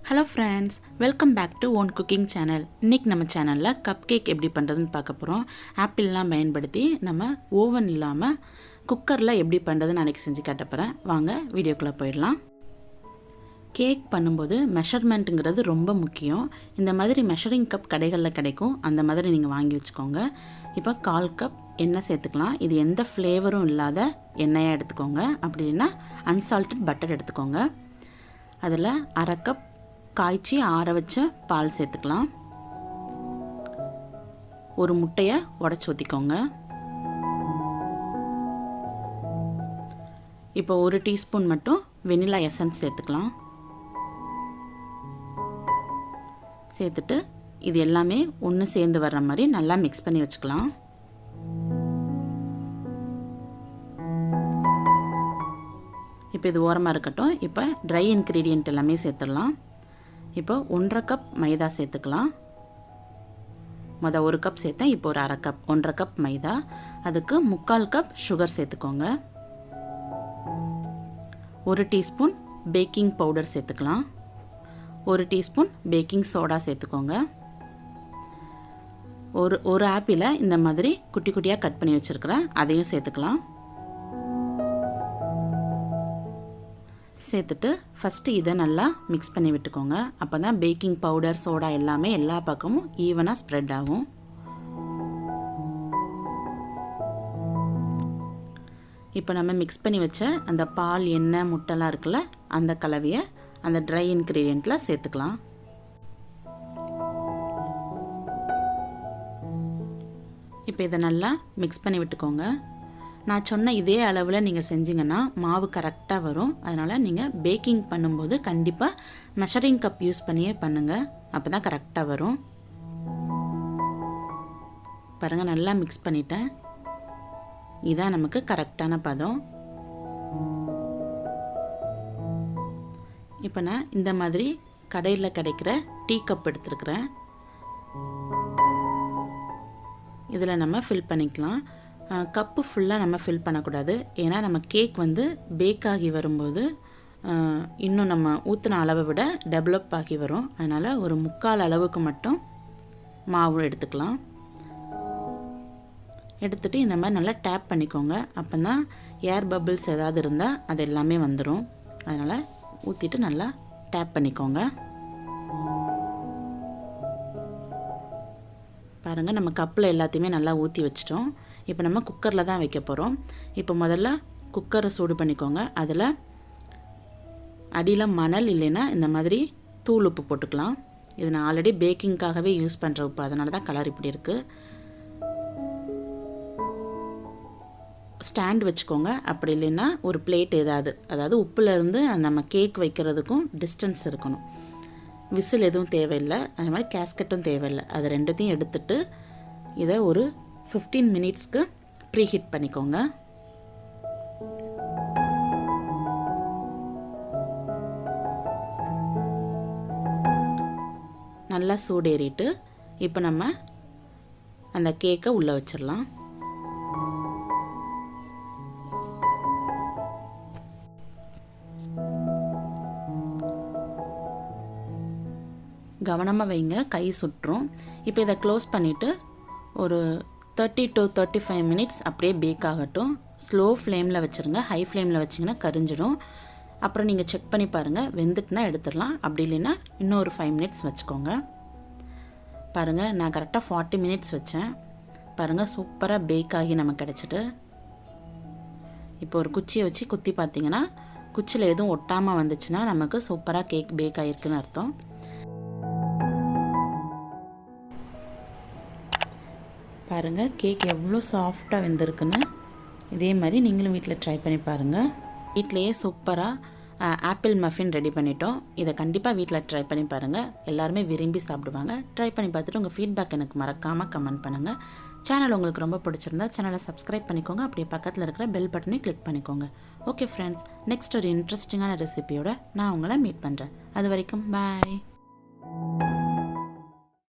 Hello friends, welcome back to Own Cooking Channel. இன்னைக்கு நம்ம சேனல்ல கப் கேக் எப்படி பண்றதுன்னு பார்க்க போறோம். ஆப்பிள்லாம் பயன்படுத்தி நம்ம ஓவன் இல்லாம குக்கர்ல எப்படி பண்றதுன்னு அன்னைக்கு செஞ்சு காட்ட போறேன். வாங்க வீடியோக்குள்ள போயிடலாம். கேக் பண்ணும்போது மெஷர்மெண்ட்ங்கிறது ரொம்ப முக்கியம். இந்த மாதிரி மெஷரிங் கப் கடைகளில் கிடைக்கும். அந்த மாதிரி நீங்கள் வாங்கி வச்சுக்கோங்க. இப்போ 1/4 கப் எண்ணெய் சேர்த்துக்கலாம். இது எந்த ஃப்ளேவரும் இல்லாத எண்ணெயாக எடுத்துக்கோங்க. அப்படின்னா அன்சால்டட் பட்டர் எடுத்துக்கோங்க. அதில் 1/2 கப் காய்ச்சி ஆற வச்ச பால் சேர்த்துக்கலாம். ஒரு முட்டையை உடைச்சி ஊற்றிக்கோங்க. இப்போ 1 டீஸ்பூன் மட்டும் வெனிலா எசன்ஸ் சேர்த்துக்கலாம். சேர்த்துட்டு இது எல்லாமே ஒன்று சேர்ந்து வர்ற மாதிரி நல்லா மிக்ஸ் பண்ணி வச்சுக்கலாம். இப்போ இது ஓரமாக இருக்கட்டும். இப்போ ட்ரை இன்க்ரீடியன்ட் எல்லாமே சேர்த்துடலாம். இப்போ 1/2 கப் மைதா சேர்த்துக்கலாம். 1 கப் சேர்த்தேன். இப்போ ஒரு 1/2 கப் 1/2 கப் மைதா. அதுக்கு 3/4 கப் சுகர் சேர்த்துக்கோங்க. 1 டீஸ்பூன் பேக்கிங் பவுடர் சேர்த்துக்கலாம். 1 டீஸ்பூன் பேக்கிங் சோடா சேர்த்துக்கோங்க. ஒரு ஆப்பிளை இந்த மாதிரி குட்டி குட்டியாக கட் பண்ணி வச்சுருக்கிறேன், அதையும் சேர்த்துக்கலாம். சேர்த்துட்டு ஃபஸ்ட்டு இதை நல்லா மிக்ஸ் பண்ணி விட்டுக்கோங்க. அப்போ தான் பேக்கிங் பவுடர் சோடா எல்லாமே எல்லா பக்கமும் ஈவனாக ஸ்ப்ரெட் ஆகும். இப்போ நம்ம மிக்ஸ் பண்ணி வச்ச அந்த பால் எண்ணெய் முட்டைலாம் இருக்குல்ல, அந்த கலவையை அந்த ட்ரை இன்க்ரீடியண்ட்டில் சேர்த்துக்கலாம். இப்போ இதை நல்லா மிக்ஸ் பண்ணி விட்டுக்கோங்க. நான் சொன்ன இதே அளவில் நீங்கள் செஞ்சிங்கன்னா மாவு கரெக்டாக வரும். அதனால் நீங்கள் பேக்கிங் பண்ணும்போது கண்டிப்பாக மெஷரிங் கப் யூஸ் பண்ணியே பண்ணுங்கள். அப்போ தான் கரெக்டாக வரும். பாருங்கள், நல்லா மிக்ஸ் பண்ணிட்டேன். இதுதான் நமக்கு கரெக்டான பதம். இப்போ நான் இந்த மாதிரி கடையில் கிடைக்கிற டீ கப் எடுத்துருக்கிறேன். இதில் நம்ம ஃபில் பண்ணிக்கலாம். கப்பு ஃபுல்லாக நம்ம ஃபில் பண்ணக்கூடாது. ஏன்னா நம்ம கேக் பேக் ஆகி வரும்போது இன்னும் நம்ம ஊற்றின அளவை விட டெவலப் ஆகி வரும். அதனால் ஒரு 3/4 அளவுக்கு மட்டும் மாவு எடுத்துக்கலாம். எடுத்துகிட்டு இந்த மாதிரி நல்லா டேப் பண்ணிக்கோங்க. அப்போ தான் ஏர் பபிள்ஸ் ஏதாவது இருந்தால் அது எல்லாமே வந்துடும். அதனால் ஊற்றிட்டு நல்லா டேப் பண்ணிக்கோங்க. பாருங்கள், நம்ம கப்பில் எல்லாத்தையுமே நல்லா ஊற்றி வச்சிட்டோம். இப்போ நம்ம குக்கரில் தான் வைக்க போகிறோம். இப்போ முதல்ல குக்கரை சூடு பண்ணிக்கோங்க. அதில் அடியில் மணல் இல்லைன்னா இந்த மாதிரி தூள் உப்பு போட்டுக்கலாம். இது நான் ஆல்ரெடி பேக்கிங்காகவே யூஸ் பண்ணுற உப்பு, அதனால தான் கலர் இப்படி இருக்குது. ஸ்டாண்ட் வச்சுக்கோங்க. அப்படி இல்லைன்னா ஒரு பிளேட் ஏதாவது, அதாவது உப்புலேருந்து நம்ம கேக் வைக்கிறதுக்கும் டிஸ்டன்ஸ் இருக்கணும். விசில் எதுவும் தேவையில்லை, அது மாதிரி கேஸ்கட்டும் தேவையில்லை. அது ரெண்டுத்தையும் எடுத்துட்டு இதை ஒரு 15 மினிட்ஸ்க்கு ப்ரீ ஹீட் பண்ணிக்கோங்க. நல்லா சூடேறிட்டு இப்போ நம்ம அந்த கேக்கை உள்ளே வச்சிடலாம். கவனமாக வைங்க, கை சுற்றும். இப்போ இதை க்ளோஸ் பண்ணிவிட்டு ஒரு 30 to 35 மினிட்ஸ் அப்படியே பேக் ஆகட்டும். ஸ்லோ ஃப்ளேமில் வச்சுருங்க. ஹை ஃப்ளேமில் வச்சிங்கன்னா கரிஞ்சிடும். அப்புறம் நீங்கள் செக் பண்ணி பாருங்கள், வெந்துட்டுனா எடுத்துடலாம். அப்படி இல்லைன்னா இன்னும் ஒரு 5 மினிட்ஸ் வச்சுக்கோங்க. பாருங்கள், நான் கரெக்டாக 40 மினிட்ஸ் வச்சேன். பாருங்கள், சூப்பராக பேக் ஆகி நமக்கு கிடச்சிட்டு. இப்போ ஒரு குச்சியை வச்சு குத்தி பார்த்தீங்கன்னா குச்சியில் எதுவும் ஒட்டாமல் வந்துச்சுன்னா நமக்கு சூப்பராக கேக் பேக் ஆகிருக்குன்னு அர்த்தம். பாருங்கள், கேக் எவ்வளோ சாஃப்டாக வெந்திருக்குன்னு. இதே மாதிரி நீங்களும் வீட்டில் ட்ரை பண்ணி பாருங்கள். வீட்டிலையே சூப்பராக ஆப்பிள் மஃபின் ரெடி பண்ணிட்டோம். இதை கண்டிப்பாக வீட்டில் ட்ரை பண்ணி பாருங்கள். எல்லாருமே விரும்பி சாப்பிடுவாங்க. ட்ரை பண்ணி பார்த்துட்டு உங்கள் ஃபீட்பேக் எனக்கு மறக்காமல் கமெண்ட் பண்ணுங்கள். சேனல் உங்களுக்கு ரொம்ப பிடிச்சிருந்தா சேனலை சப்ஸ்கிரைப் பண்ணிக்கோங்க. அப்படியே பக்கத்தில் இருக்கிற பெல் பட்டனையும் கிளிக் பண்ணிக்கோங்க. ஓகே ஃப்ரெண்ட்ஸ், நெக்ஸ்ட் ஒரு இன்ட்ரெஸ்டிங்கான ரெசிபியோட நான் உங்களை மீட் பண்ணுறேன். அது வரைக்கும் பாய்.